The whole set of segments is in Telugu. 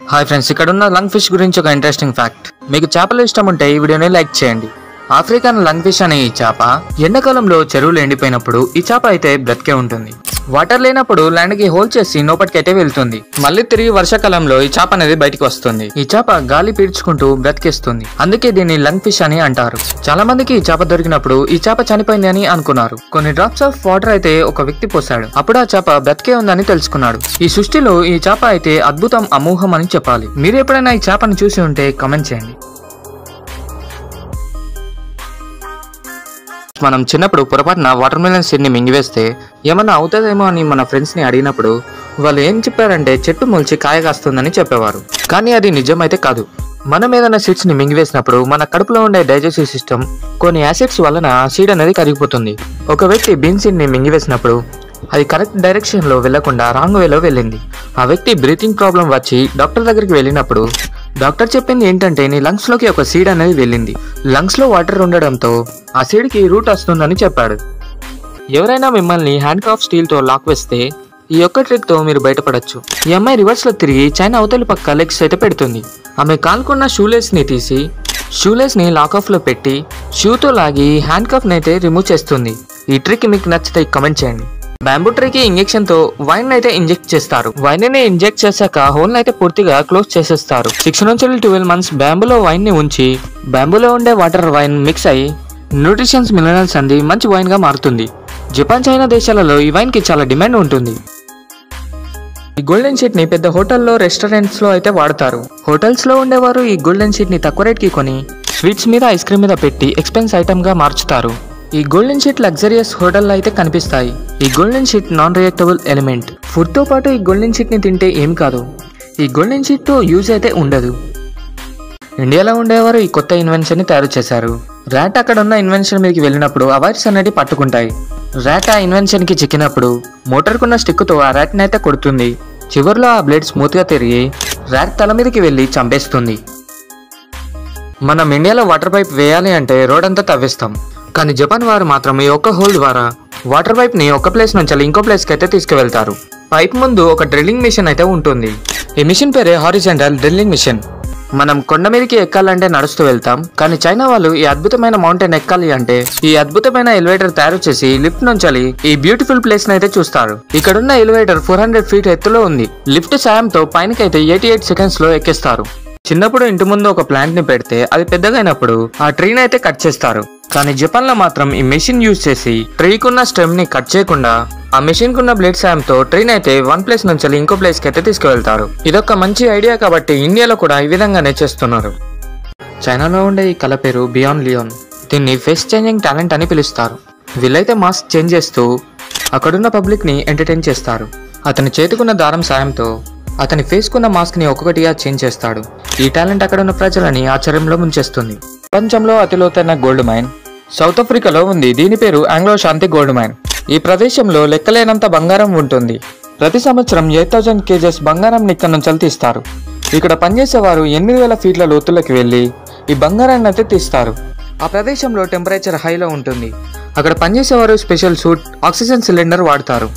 హాయ్ ఫ్రెండ్స్, ఇక్కడ ఉన్న లంగ్ ఫిష్ గురించి ఒక ఇంట్రెస్టింగ్ ఫ్యాక్ట్. మీకు చేపలు ఇష్టం ఉంటే ఈ వీడియోని లైక్ చేయండి. ఆఫ్రికన్ లంగ్ ఫిష్ అనే ఈ చేప ఎండాకాలంలో చెరువులు ఎండిపోయినప్పుడు ఈ చేప అయితే బ్రతికే ఉంటుంది. వాటర్ లేనప్పుడు ల్యాండ్ కి హోల్ చేసి లోపటికైతే వెళ్తుంది. మళ్ళీ తిరిగి వర్షాకాలంలో ఈ చేప అనేది బయటికి వస్తుంది. ఈ చేప గాలి పీల్చుకుంటూ బ్రతికేస్తుంది. అందుకే దీన్ని లంగ్ ఫిష్ అని అంటారు. చాలా మందికి ఈ చేప దొరికినప్పుడు ఈ చేప చనిపోయింది అని అనుకున్నారు. కొన్ని డ్రాప్స్ ఆఫ్ వాటర్ అయితే ఒక వ్యక్తి పోసాడు. అప్పుడు ఆ చేప బ్రతికే ఉందని తెలుసుకున్నాడు. ఈ సృష్టిలో ఈ చేప అయితే అద్భుతం, అమోఘం అని చెప్పాలి. మీరు ఎప్పుడైనా ఈ చేపను చూసి ఉంటే కామెంట్ చేయండి. మనం చిన్నప్పుడు పొరపాటున వాటర్ మెలన్ సీడ్ ని మింగివేస్తే ఏమన్నా అవుతుందేమో అని మన ఫ్రెండ్స్ ని అడిగినప్పుడు వాళ్ళు ఏం చెప్పారంటే చెట్టు మొలిచి కాయ కాస్తుందని చెప్పేవారు. కానీ అది నిజమైతే కాదు. మనం ఏదైనా సీడ్స్ ని మింగివేసినప్పుడు మన కడుపులో ఉండే డైజెస్టివ్ సిస్టమ్ కొన్ని యాసిడ్స్ వలన సీడ్ అనేది కరిగిపోతుంది. ఒక వ్యక్తి బీన్ సీడ్ ని మింగివేసినప్పుడు అది కరెక్ట్ డైరెక్షన్ లో వెళ్లకుండా రాంగ్ వేలో వెళ్ళింది. ఆ వ్యక్తి బ్రీతింగ్ ప్రాబ్లం వచ్చి డాక్టర్ దగ్గరికి వెళ్ళినప్పుడు డాక్టర్ చెప్పింది ఏంటంటే నీ లంగ్స్ లోకి ఒక సీడ్ అనేది వెళ్ళింది. లంగ్స్ లో వాటర్ ఉండడంతో ఆ సీడ్ కి రూట్ వస్తుందని చెప్పాడు. ఎవరైనా మిమ్మల్ని హ్యాండ్ క్రాఫ్ట్ స్టీల్ తో లాక్ వేస్తే ఈ ఒక్క ట్రిక్ తో మీరు బయటపడచ్చు. ఈ అమ్మాయి రివర్స్ లో తిరిగి చైనా అవతలి పక్క లెగ్స్ అయితే పెడుతుంది. ఆమె కాల్కున్న షూలేస్ ని తీసి షూలేస్ ని లాక్ ఆఫ్ లో పెట్టి షూతో లాగి హ్యాండ్ కఫ్ ని అయితే రిమూవ్ చేస్తుంది. ఈ ట్రిక్ మీకు నచ్చితే కమెంట్ చేయండి. బ్యాంబూ ట్రీకి ఇంజెక్షన్ తో వైన్ అయితే ఇంజెక్ట్ చేస్తారు. వైన్ ని ఇంజెక్ట్ చేశాక హోల్ అయితే పూర్తిగా క్లోజ్ చేసేస్తారు. 6 నుంచి 12 మంత్స్ బ్యాంబూలో వైన్ ని ఉంచి బ్యాంబూలో ఉండే వాటర్ వైన్ మిక్స్ అయ్యి న్యూట్రిషన్స్ మినరల్స్ అంది మంచి వైన్ గా మారుతుంది. జపాన్, చైనా దేశాలలో ఈ వైన్ కి చాలా డిమాండ్ ఉంటుంది. ఈ గోల్డెన్ షీట్ ని పెద్ద హోటల్లో, రెస్టారెంట్స్ లో అయితే వాడతారు. హోటల్స్ లో ఉండేవారు ఈ గోల్డెన్ షీట్ ని తక్కువ రేట్ కి కొని స్వీట్స్ మీద, ఐస్ క్రీమ్ మీద పెట్టి ఎక్స్పెన్స్ ఐటమ్ గా మార్చుతారు. ఈ గోల్డెన్ షీట్ లగ్జరియస్ హోటల్లో అయితే కనిపిస్తాయి. ఈ golden sheet non reactable element. Food తో పాటు ఈ గోల్డెన్ షీట్ ని తింటే ఏం కాదు. ఈ గోల్డెన్ షీట్ తో యూజ్ అయితే ఉండదు. ఇండియాలో ఉండేవారు ఈ కొత్త ఇన్వెన్షన్ ని తయారు చేశారు. ర్యాట్ అక్కడ ఉన్న ఇన్వెన్షన్ మీదకి వెళ్ళినప్పుడు ఆ వైర్స్ అనేవి పట్టుకుంటాయి. ర్యాట్ ఆ ఇన్వెన్షన్ కి చిక్కినప్పుడు మోటార్ కున్న స్టిక్ తో ఆ ర్యాట్ ని అయితే కొడుతుంది. చివరిలో ఆ బ్లేడ్ స్మూత్ గా తిరిగి ర్యాట్ తల మీదకి వెళ్లి చంపేస్తుంది. మనం ఇండియాలో వాటర్ పైప్ వేయాలి అంటే రోడ్ అంతా తవ్విస్తాం. కానీ జపాన్ వారు మాత్రం ఈ ఒక్క హోల్ ద్వారా వాటర్ పైప్ ని ఒక ప్లేస్ నుంచి ఇంకో ప్లేస్ కి అయితే తీసుకువెళ్తారు. పైప్ ముందు ఒక డ్రిల్లింగ్ మిషన్ అయితే ఉంటుంది. ఈ మిషన్ పేరే హారిజాంటల్ డ్రిల్లింగ్ మిషన్. మనం కొండ మీదకి ఎక్కాలంటే నడుస్తూ వెళ్తాం. కానీ చైనా వాళ్ళు ఈ అద్భుతమైన మౌంటైన్ ఎక్కాలి అంటే ఈ అద్భుతమైన ఎలివేటర్ తయారు చేసి లిఫ్ట్ నుంచి ఈ బ్యూటిఫుల్ ప్లేస్ ని అయితే చూస్తారు. ఇక్కడున్న ఎలివేటర్ 400 ఫీట్ ఎత్తులో ఉంది. లిఫ్ట్ సాయంతో పైనకైతే 88 సెకండ్స్ లో ఎక్కిస్తారు. చిన్నప్పుడు ఇంటి ముందు ఒక ప్లాంట్ ని పెడితే అది పెద్దగా అయినప్పుడు ఆ ట్రీని అయితే కట్ చేస్తారు. కానీ జపాన్ లో మాత్రం ఈ మెషిన్ యూజ్ చేసి ట్రీకున్న స్టెమ్ ని కట్ చేయకుండా ఆ మెషిన్ కున్న బ్లేడ్ సాయంతో ట్రీని అయితే వన్ ప్లేస్ నుంచి ఇంకో ప్లేస్ కి అయితే తీసుకువెళ్తారు. ఇదొక మంచి ఐడియా కాబట్టి ఇండియాలో కూడా ఈ విధంగానే చేస్తున్నారు. చైనాలో ఉండే ఈ కళ పేరు బియాన్ లియోన్. దీన్ని ఫేస్ చేంజింగ్ టాలెంట్ అని పిలుస్తారు. వీళ్ళైతే మాస్క్ చేంజ్ చేస్తూ అక్కడున్న పబ్లిక్ ని ఎంటర్టైన్ చేస్తారు. అతని చేతికున్న దారం సాయంతో అతని ఫేస్ కున్న మాస్క్ ని ఒక్కొక్కటిగా చేంజ్ చేస్తాడు. ఈ టాలెంట్ అక్కడ ఉన్న ప్రజలని ఆశ్చర్యంలో ముంచేస్తుంది. ప్రపంచంలో అతి లోతైన గోల్డ్ మైన్ సౌత్ ఆఫ్రికాలో ఉంది. దీని పేరు ఆంగ్లో శాంతి గోల్డ్ మైన్. ఈ ప్రదేశంలో లెక్కలేనంత బంగారం ఉంటుంది. ప్రతి సంవత్సరం 8000 కేజెస్ బంగారం ఇక్కడ నుంచి తీస్తారు. ఇక్కడ పనిచేసేవారు 8000 ఫీట్ల లోతుల్లోకి వెళ్లి ఈ బంగారాన్ని అయితే తీస్తారు. ఆ ప్రదేశంలో టెంపరేచర్ హైలో ఉంటుంది. అక్కడ పనిచేసేవారు స్పెషల్ సూట్, ఆక్సిజన్ సిలిండర్ వాడతారు.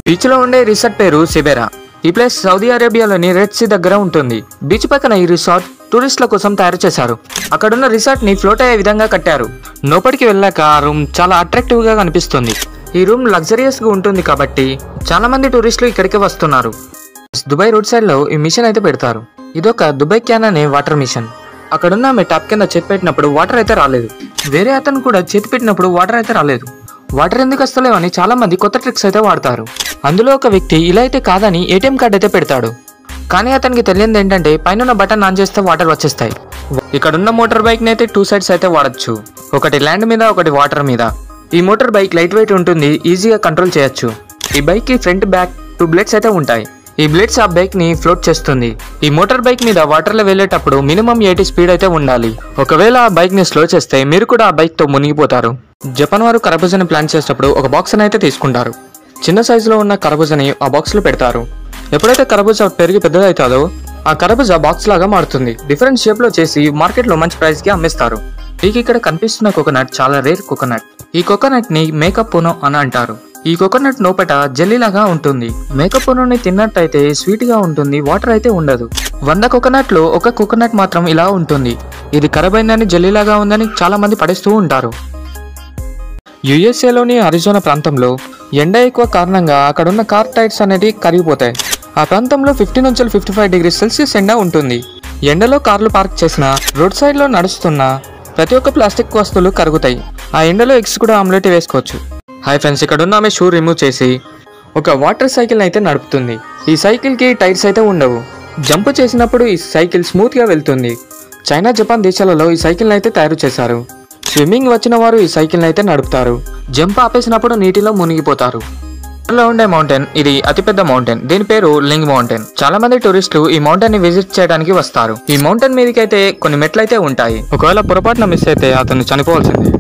బీచ్ లో ఉండే రిసార్ట్ పేరు సిబెరా. ఈ ప్లేస్ సౌదీ అరేబియాలోని రెడ్ సీ దగ్గర ఉంటుంది. బీచ్ పక్కన ఈ రిసార్ట్ టూరిస్టుల కోసం తయారు చేశారు. అక్కడున్న రిసార్ట్ ని ఫ్లోట్ అయ్యే విధంగా కట్టారు. లోపలికి వెళ్ళాక ఆ రూమ్ చాలా అట్రాక్టివ్ గా కనిపిస్తుంది. ఈ రూమ్ లగ్జరియస్ గా ఉంటుంది కాబట్టి చాలా మంది టూరిస్టులు ఇక్కడికి వస్తున్నారు. దుబాయ్ రోడ్ సైడ్ లో ఈ మిషన్ అయితే పెడతారు. ఇదొక దుబాయ్ క్యాన్ అనే వాటర్ మిషన్. అక్కడున్న ఆమె టాప్ కింద చేతి పెట్టినప్పుడు వాటర్ అయితే రాలేదు. వేరే అతను కూడా చేతి పెట్టినప్పుడు వాటర్ అయితే రాలేదు. వాటర్ ఎందుకు వస్తలేవని చాలా మంది కొత్త ట్రిక్స్ అయితే వాడతారు. అందులో ఒక వ్యక్తి ఇలా అయితే కాదని ఏటీఎం కార్డ్ అయితే పెడతాడు. కానీ అతనికి తెలియదు ఏంటంటే పైన బటన్ ఆన్ చేస్తే వాటర్ వచ్చేస్తాయి. ఇక్కడున్న మోటార్ బైక్ ని అయితే 2 సైడ్స్ అయితే వాడచ్చు. ఒకటి ల్యాండ్ మీద, ఒకటి వాటర్ మీద. ఈ మోటార్ బైక్ లైట్ వెయిట్ ఉంటుంది, ఈజీగా కంట్రోల్ చేయొచ్చు. ఈ బైక్ కి ఫ్రంట్, బ్యాక్ 2 బ్లేడ్స్ అయితే ఉంటాయి. ఈ బ్లేడ్స్ ఆ బైక్ ని ఫ్లోట్ చేస్తుంది. ఈ మోటార్ బైక్ మీద వాటర్ లో వెళ్లేటప్పుడు మినిమం 80 స్పీడ్ అయితే ఉండాలి. ఒకవేళ ఆ బైక్ ని స్లో చేస్తే మీరు కూడా ఆ బైక్ తో మునిగిపోతారు. జపాన్ వారు కరబూజాని ప్లాన్ చేసేటప్పుడు ఒక బాక్స్ అయితే తీసుకుంటారు. చిన్న సైజులో ఉన్న కరబూజాని ఆ బాక్స్ లో పెడతారు. ఎప్పుడైతే కరబూజా పెరిగి పెద్దదవుతుందో ఆ కరబూజా బాక్స్ లాగా మారుతుంది. డిఫరెంట్ షేప్ లో చేసి మార్కెట్ లో మంచి ప్రైస్ కి అమ్మేస్తారు. మీకు ఇక్కడ కనిపిస్తున్న కోకోనట్ చాలా రేర్ కోకోనట్. ఈ కోకోనట్ ని మేకప్ పూనో అని అంటారు. ఈ కోకోనట్ లోపట జెల్లీలాగా ఉంటుంది. మేకపురుని తిన్నట్టయితే స్వీట్ గా ఉంటుంది, వాటర్ అయితే ఉండదు. 100 కోకోనట్ లో ఒక కోకోనట్ మాత్రం ఇలా ఉంటుంది. ఇది ఖరాబ్ అయిందని జెల్లీలాగా ఉందని చాలా మంది పడేస్తూ ఉంటారు. యుఎస్ఏలోని అరిజోనా ప్రాంతంలో ఎండ ఎక్కువ కారణంగా అక్కడున్న కార్ టైర్స్ అనేవి కరిగిపోతాయి. ఆ ప్రాంతంలో 50 నుంచి 55 డిగ్రీ సెల్సియస్ ఎండ ఉంటుంది. ఎండలో కార్లు పార్క్ చేసిన, రోడ్ సైడ్ లో నడుస్తున్న ప్రతి ఒక్క ప్లాస్టిక్ వస్తువులు కరుగుతాయి. ఆ ఎండలో ఎగ్స్ కూడా ఆమ్లెట్ వేసుకోవచ్చు. హాయ్ ఫ్రెండ్స్, ఇక్కడ ఉన్న ఆమె షూ రిమూవ్ చేసి ఒక వాటర్ సైకిల్ అయితే నడుపుతుంది. ఈ సైకిల్ కి టైర్స్ అయితే ఉండవు. జంప్ చేసినప్పుడు ఈ సైకిల్ స్మూత్ గా వెళ్తుంది. చైనా, జపాన్ దేశాలలో ఈ సైకిల్ అయితే తయారు చేశారు. స్విమ్మింగ్ వచ్చిన వారు ఈ సైకిల్ అయితే నడుపుతారు. జంప్ ఆపేసినప్పుడు నీటిలో మునిగిపోతారు. లో ఉండే మౌంటైన్ ఇది అతిపెద్ద మౌంటైన్. దీని పేరు లింగ్ మౌంటైన్. చాలా మంది టూరిస్టులు ఈ మౌంటైన్ ని విజిట్ చేయడానికి వస్తారు. ఈ మౌంటైన్ మీదకి అయితే కొన్ని మెట్లు అయితే ఉంటాయి. ఒకవేళ పొరపాటున మిస్ అయితే అతను చనిపోవాల్సిందే.